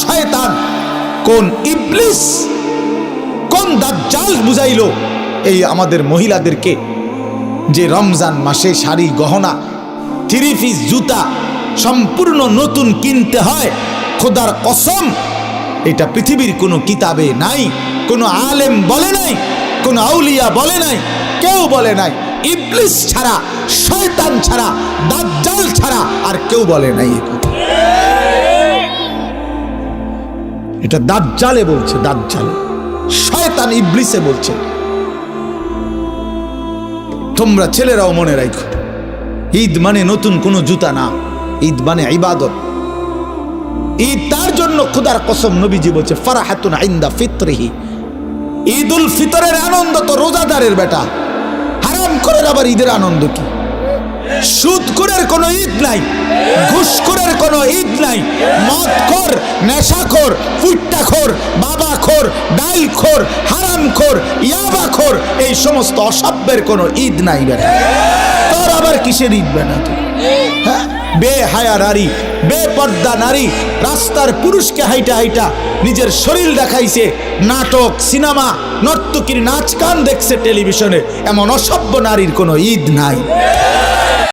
শয়তান, কোন ইবলিস, কোন দাজ্জাল বুঝাইলো এই আমাদের মহিলাদেরকে যে রমজান মাসে শাড়ি গহনা 3 পিস জুতা সম্পূর্ণ নতুন কিনতে হয়? খোদার কসম, এটা পৃথিবীর কোনো কিতাবে নাই, কোনো আলেম বলে নাই, কোনো আউলিয়া বলে নাই, কেউ বলে নাই। ইবলিস ছাড়া, শয়তান ছাড়া, দাজ্জাল ছাড়া আর কেউ বলে নাই। এটা দাজ্জালে বলছে, দাজ্জাল, শয়তান ইবলিসে বলছে। তোমরা ছেলেরাও মনে রাখো, ঈদ মানে নতুন কোনো জুতা না, ঈদ মানে ইবাদত। ঈদ তার জন্য খোদার কসম নবীজি বলছে ফারাহাতুন ইনদা ফিতরিহি, ঈদুল ফিতরের আনন্দ তো রোজাদারের বেটা, হারাম করে আবার ঈদের আনন্দ কি? সুদখোরের কোনো ঈদ নাই, ঘুষখোরের কোনো ঈদ নাই, মদখোর, নেশাখোর, ফুট্টাখোর, বাবাখোর, ডাইলখোর, হারামখোর, ইয়াবাখোর, এই সমস্ত অসভ্যের কোনো ঈদ নাই বেটা। তোর আবার কিসের ঈদ বেটা? হ্যাঁ, বেহায়া নারী, বেপর্দা নারী রাস্তার পুরুষকে হাইটা হাইটা নিজের শরীর দেখাইছে, নাটক, সিনেমা, নর্তকীর নাচ গান দেখছে টেলিভিশনে, এমন অসভ্য নারীর কোনো ঈদ নাই।